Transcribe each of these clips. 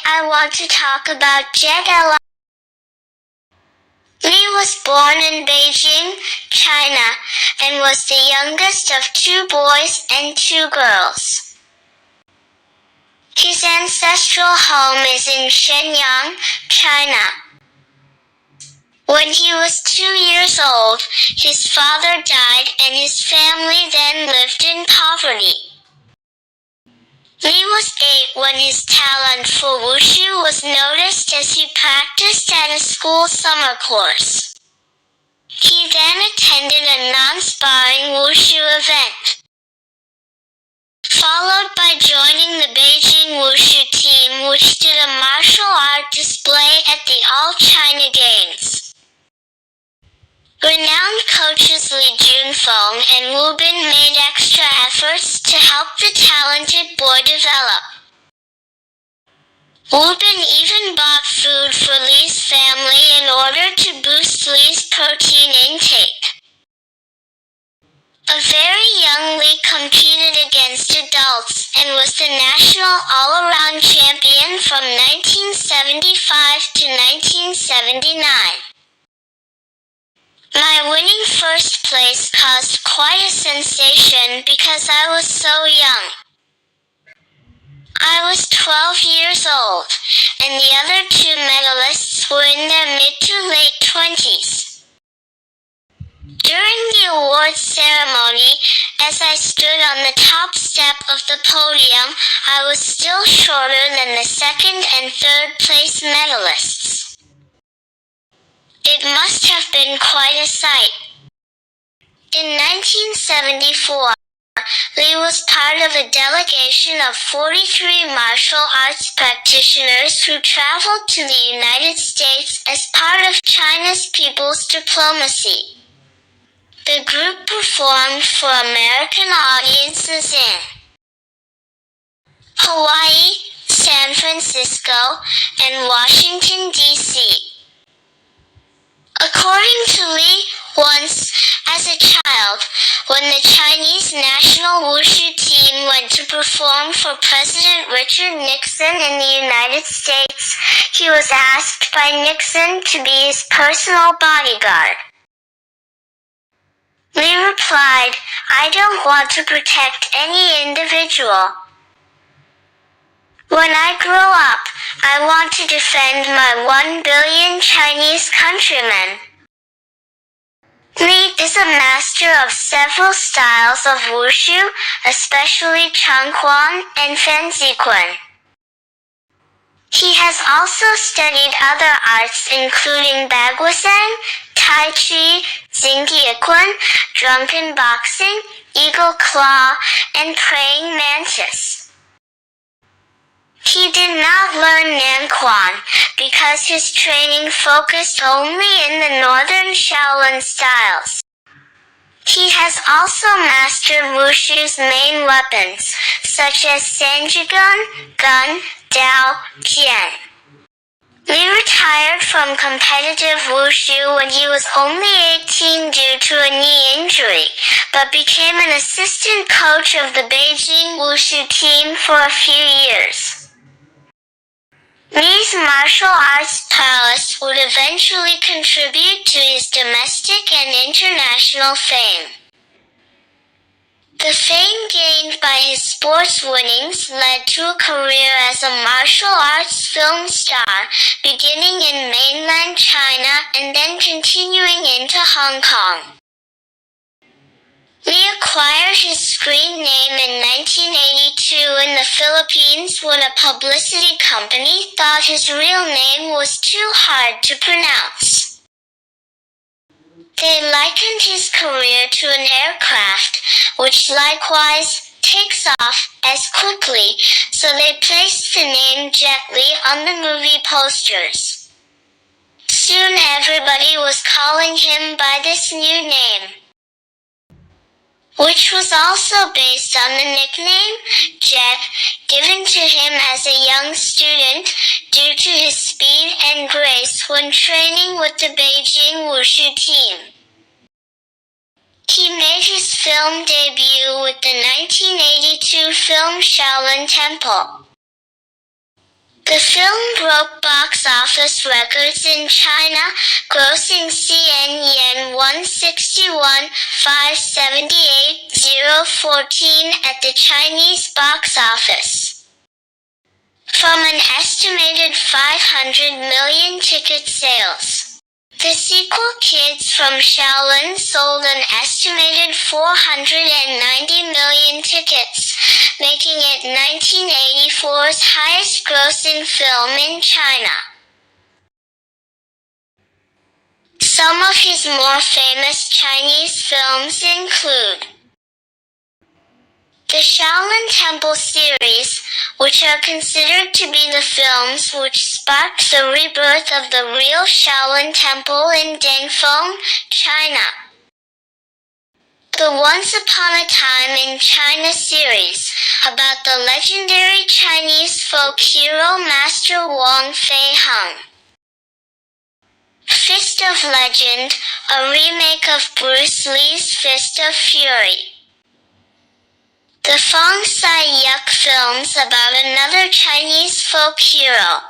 I want to talk about jetli. Li was born in Beijing, China, and was the youngest of 2 boys and 2 girls. His ancestral home is in Shenyang, China. When he was 2 years old, his father died and his family then lived in poverty. Li was 8 when his talent for wushu was noticed as he practiced at a school summer course. He then attended a non-sparring wushu event, followed by joining the Beijing wushu team, which did a martial art display at the All-China Games. Renowned coaches Li Junfeng and Wu Bin made extra efforts to help the talented boy develop. Wu Bin even bought food for Li's family in order to boost Li's protein intake. A very young Li competed against adults and was the national all-around champion from 1975 to 1979. My winning first place caused quite a sensation because I was so young. I was 12 years old, and the other 2 medalists were in their mid to late 20s. During the awards ceremony, as I stood on the top step of the podium, I was still shorter than the 2nd and 3rd place medalists. It must have been quite a sight. In 1974, Li was part of a delegation of 43 martial arts practitioners who traveled to the United States as part of China's people's diplomacy. The group performed for American audiences in Hawaii, San Francisco, and Washington, D.C. According to Li, once, as a child, when the Chinese national wushu team went to perform for President Richard Nixon in the United States, he was asked by Nixon to be his personal bodyguard. Li replied, "I don't want to protect any individual. When I grow up, I want to defend my 1 billion Chinese countrymen." Li is a master of several styles of wushu, especially Changquan and Fanzikun. He has also studied other arts including Baguazhang, Tai Chi, Xingyiquan, drunken boxing, eagle claw, and praying mantis. He did not learn Nanquan because his training focused only in the northern Shaolin styles. He has also mastered wushu's main weapons, such as sanjigun, gun, dao, jian. Li retired from competitive wushu when he was only 18 due to a knee injury, but became an assistant coach of the Beijing wushu team for a few years. Li's martial arts prowess would eventually contribute to his domestic and international fame. The fame gained by his sports winnings led to a career as a martial arts film star, beginning in mainland China and then continuing into Hong Kong. Li acquired his screen name in 1982 in the Philippines when a publicity company thought his real name was too hard to pronounce. They likened his career to an aircraft, which likewise takes off as quickly, so they placed the name Jetli on the movie posters. Soon everybody was calling him by this new name, which was also based on the nickname Jet, given to him as a young student due to his speed and grace when training with the Beijing wushu team. He made his film debut with the 1982 film Shaolin Temple. The film broke box office records in China, grossing CNY yen 161,578,014 at the Chinese box office. From an estimated 500 million ticket sales. The sequel, Kids from Shaolin, sold an estimated 490 million tickets, making it 1984's highest-grossing film in China. Some of his more famous Chinese films include the Shaolin Temple series, which are considered to be the films which sparked the rebirth of the real Shaolin Temple in Dengfeng, China. The Once Upon a Time in China series, about the legendary Chinese folk hero Master Wang Fei Hung. Fist of Legend, a remake of Bruce Lee's Fist of Fury. The Fong Sai-yuk films about another Chinese folk hero.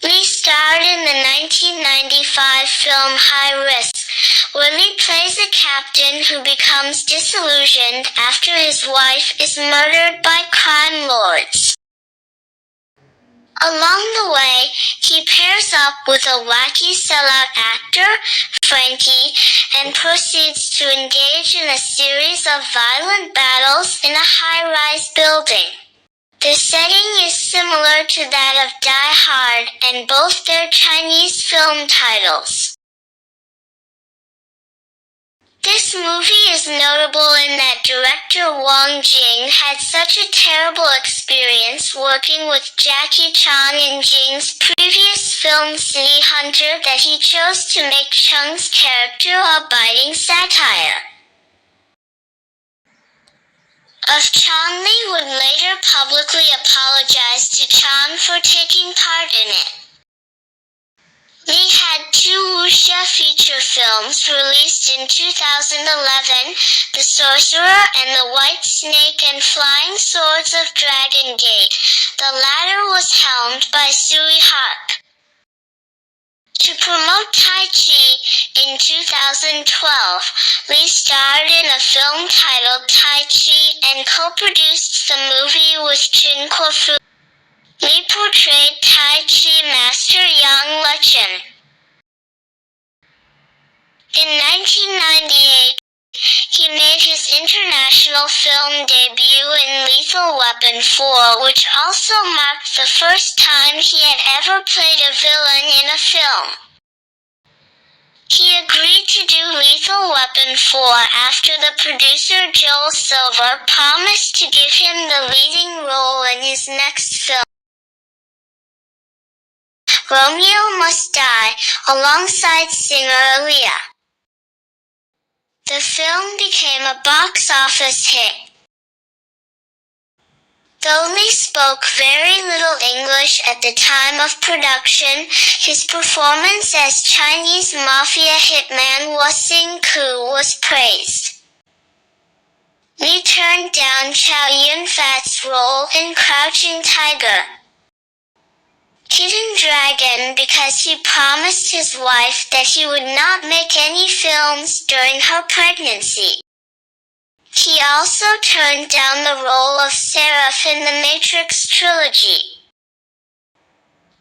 Lee starred in the 1995 film High Risk, where Lee plays a captain who becomes disillusioned after his wife is murdered by crime lords. Along the way, he pairs up with a wacky sellout actor, Frankie, and proceeds to engage in a series of violent battles in a high-rise building. The setting is similar to that of Die Hard and both their Chinese film titles. This movie is notable in that director Wang Jing had such a terrible experience working with Jackie Chan in Jing's previous film City Hunter that he chose to make Chung's character a biting satire of Chan. Lee would later publicly apologize to Chan for taking part in it. Lee had two wuxia feature films released in 2011, The Sorcerer and The White Snake and Flying Swords of Dragon Gate. The latter was helmed by Sui Harp. To promote Tai Chi, in 2012, Lee starred in a film titled Tai Chi and co-produced the movie with Chin Corfu. Lee portrayed Tai Chi master Yang Lechen. In 1998, he made his international film debut in Lethal Weapon 4, which also marked the first time he had ever played a villain in a film. He agreed to do Lethal Weapon 4 after the producer Joel Silver promised to give him the leading role in his next film, Romeo Must Die, alongside singer Aaliyah. The film became a box office hit. Though Lee spoke very little English at the time of production, his performance as Chinese mafia hitman Wasing Ku was praised. Lee turned down Chow Yun-fat's role in Crouching Tiger, Hidden Dragon because he promised his wife that he would not make any films during her pregnancy. He also turned down the role of Seraph in the Matrix trilogy,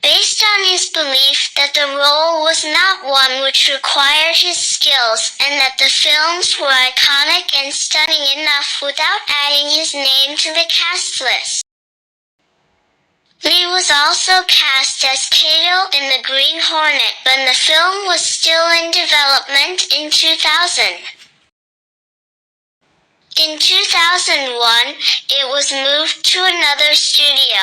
based on his belief that the role was not one which required his skills and that the films were iconic and stunning enough without adding his name to the cast list. Lee was also cast as Kato in The Green Hornet when the film was still in development in 2000. In 2001, it was moved to another studio.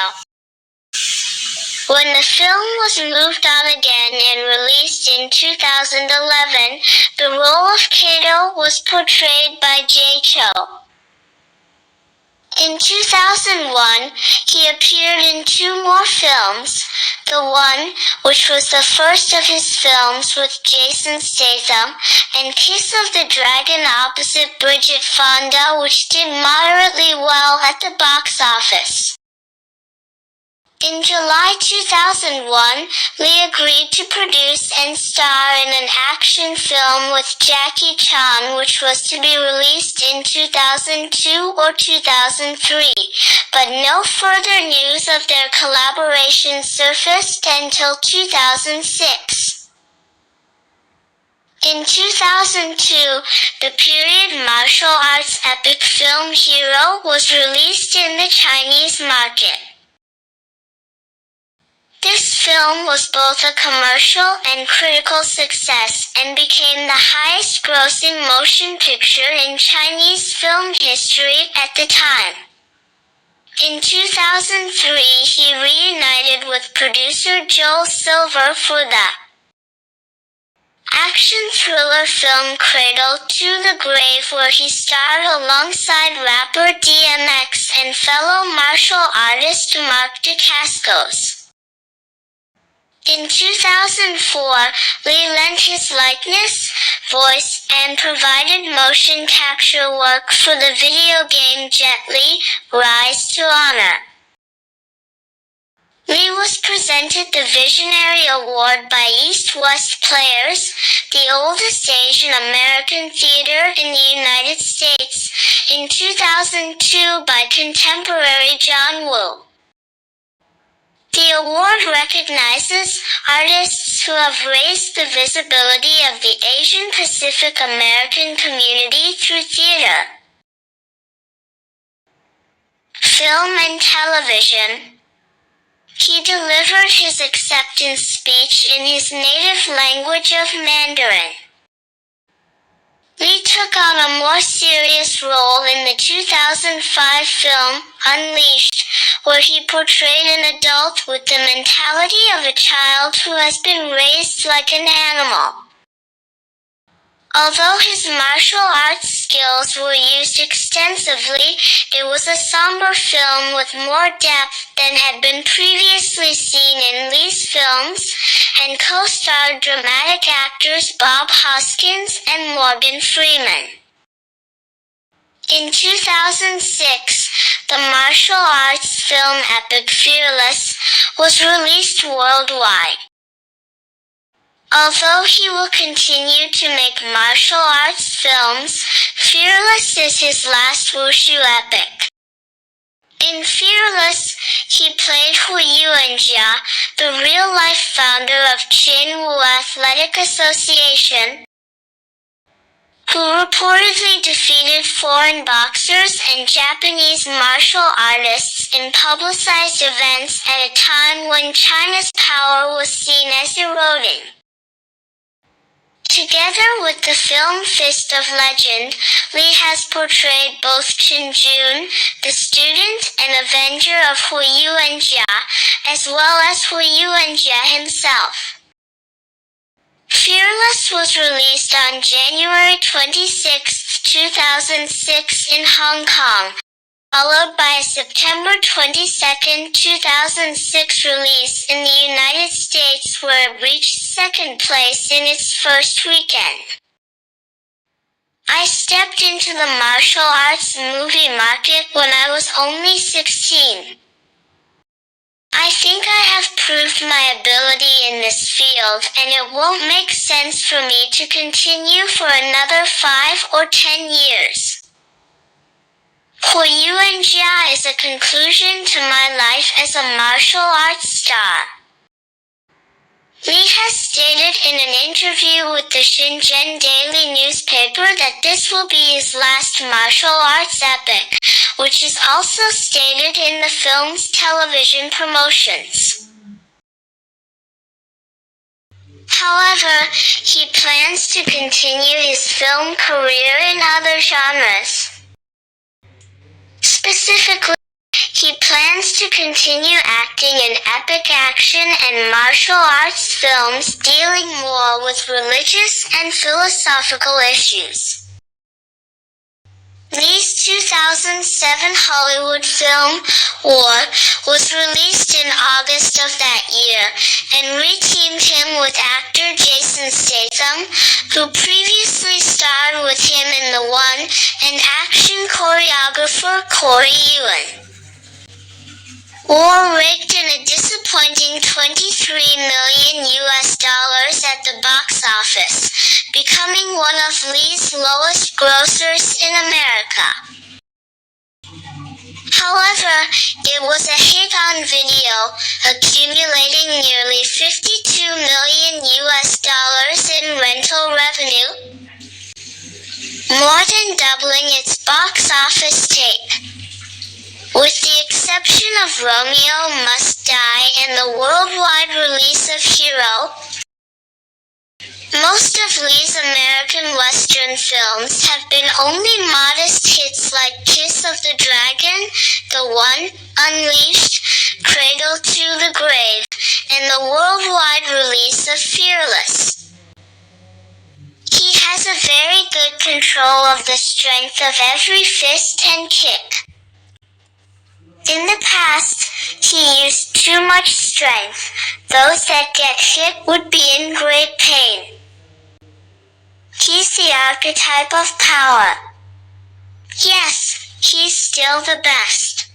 When the film was moved on again and released in 2011, the role of Kato was portrayed by Jay Cho. In 2001, he appeared in two more films, the one, which was the first of his films with Jason Statham, and Kiss of the Dragon opposite Bridget Fonda, which did moderately well at the box office. In July 2001, Lee agreed to produce and star in an action film with Jackie Chan, which was to be released in 2002 or 2003, but no further news of their collaboration surfaced until 2006. In 2002, the period martial arts epic film Hero was released in the Chinese market. This film was both a commercial and critical success and became the highest-grossing motion picture in Chinese film history at the time. In 2003, he reunited with producer Joel Silver for the action thriller film Cradle to the Grave, where he starred alongside rapper DMX and fellow martial artist Mark Dacascos. In 2004, Lee lent his likeness, voice, and provided motion capture work for the video game Jetli, Rise to Honor. Lee was presented the Visionary Award by East West Players, the oldest Asian American theater in the United States, in 2002 by contemporary John Woo. The award recognizes artists who have raised the visibility of the Asian Pacific American community through theater, film, and television. He delivered his acceptance speech in his native language of Mandarin. Lee took on a more serious role in the 2005 film Unleashed, where he portrayed an adult with the mentality of a child who has been raised like an animal. Although his martial arts skills were used extensively, it was a somber film with more depth than had been previously seen in Lee's films, and co-starred dramatic actors Bob Hoskins and Morgan Freeman. In 2006, the martial arts film epic Fearless was released worldwide. Although he will continue to make martial arts films, Fearless is his last wushu epic. In Fearless, he played Hu Yuanjia, the real-life founder of Qingwu Athletic Association, who reportedly defeated foreign boxers and Japanese martial artists in publicized events at a time when China's power was seen as eroding. Together with the film Fist of Legend, Lee has portrayed both Chen Jun, the student and avenger of Hu Yuanjia, as well as Hu Yuanjia himself. Fearless was released on January 26, 2006 in Hong Kong, followed by a September 22, 2006 release in the United States, where it reached second place in its first weekend. I stepped into the martial arts movie market when I was only 16. I think I have proved my ability in this field, and it won't make sense for me to continue for another 5 or 10 years. Hu Yuanjia is a conclusion to my life as a martial arts star. Lee has stated in an interview with the Shenzhen Daily newspaper that this will be his last martial arts epic, which is also stated in the film's television promotions. However, he plans to continue his film career in other genres. Specifically, he plans to continue acting in epic action and martial arts films dealing more with religious and philosophical issues. Lee's 2007 Hollywood film, War, was released in August of that year, and reteamed him with actor Jason Statham, who previously starred with him in The One, and action choreographer Corey Ewan. or raked in a disappointing $23 million at the box office, becoming one of Lee's lowest grossers in America. However, it was a hit on video, accumulating nearly $52 million in rental revenue, more than doubling its box office take. With the exception of Romeo Must Die and the worldwide release of Hero, most of Lee's American Western films have been only modest hits like Kiss of the Dragon, The One, Unleashed, Cradle to the Grave, and the worldwide release of Fearless. He has a very good control of the strength of every fist and kick. In the past, he used too much strength. Those that get hit would be in great pain. He's the archetype of power. Yes, he's still the best.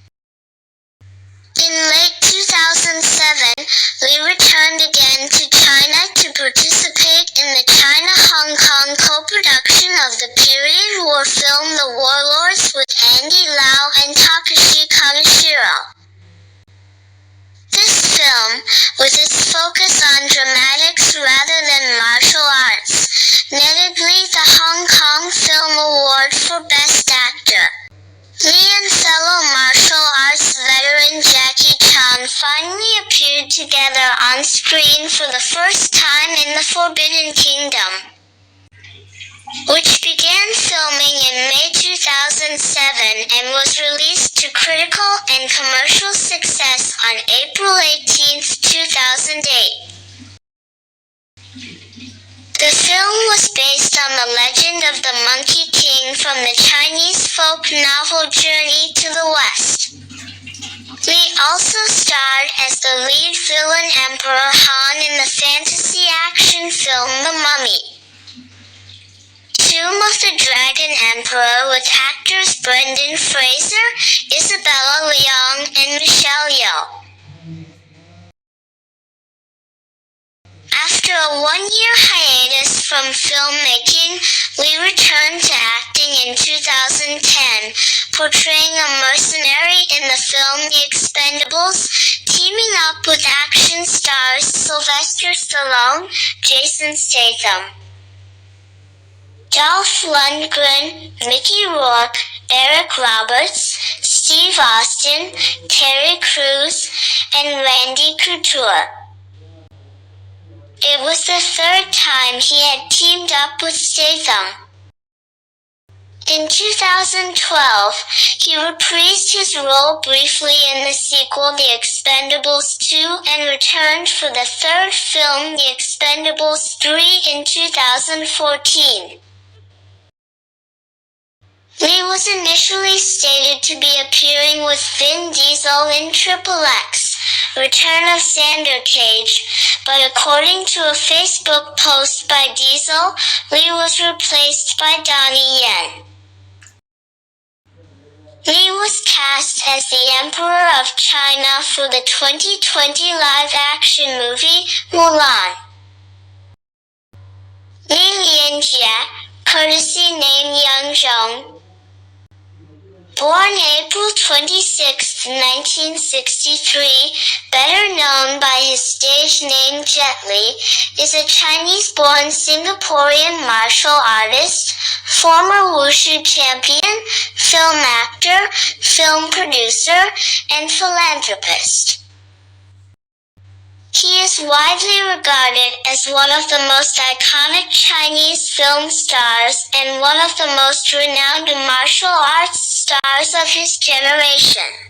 In late 2007, Lee returned again to China to participate in the China-Hong Kong co-production of the period war film The Warlords with Andy Lau and Takashi Kaneshiro. This film, with its focus on dramatics rather than martial arts, netted Lee the Hong Kong Film Award for Best Actor. Lee and fellow martial arts veteran Jackie Chan finally appeared together on screen for the first time in The Forbidden Kingdom, which began filming in May 2007 and was released to critical and commercial success on April 18, 2008. The film was based on the legend of the Monkey King from the Chinese folk novel Journey to the West. Lee also starred as the lead villain Emperor Han in the fantasy action film The Mummy. Tomb of the Dragon Emperor with actors Brendan Fraser, Isabella Leong, and Michelle Yeoh. After a one-year hiatus from filmmaking, Lee returned to acting in 2010, portraying a mercenary in the film The Expendables, teaming up with action stars Sylvester Stallone, Jason Statham, Dolph Lundgren, Mickey Rourke, Eric Roberts, Steve Austin, Terry Crews, and Randy Couture. It was the third time he had teamed up with Statham. In 2012, he reprised his role briefly in the sequel The Expendables 2 and returned for the third film The Expendables 3 in 2014. Lee was initially stated to be appearing with Vin Diesel in Triple X, Return of Xander Cage, but according to a Facebook post by Diesel, Lee was replaced by Donnie Yen. Lee was cast as the Emperor of China for the 2020 live-action movie Mulan. Li Lianjie, courtesy name Young Zhong. Born April 26, 1963, better known by his stage name Jetli, is a Chinese-born Singaporean martial artist, former wushu champion, film actor, film producer, and philanthropist. He is widely regarded as one of the most iconic Chinese film stars and one of the most renowned martial arts stars of his generation.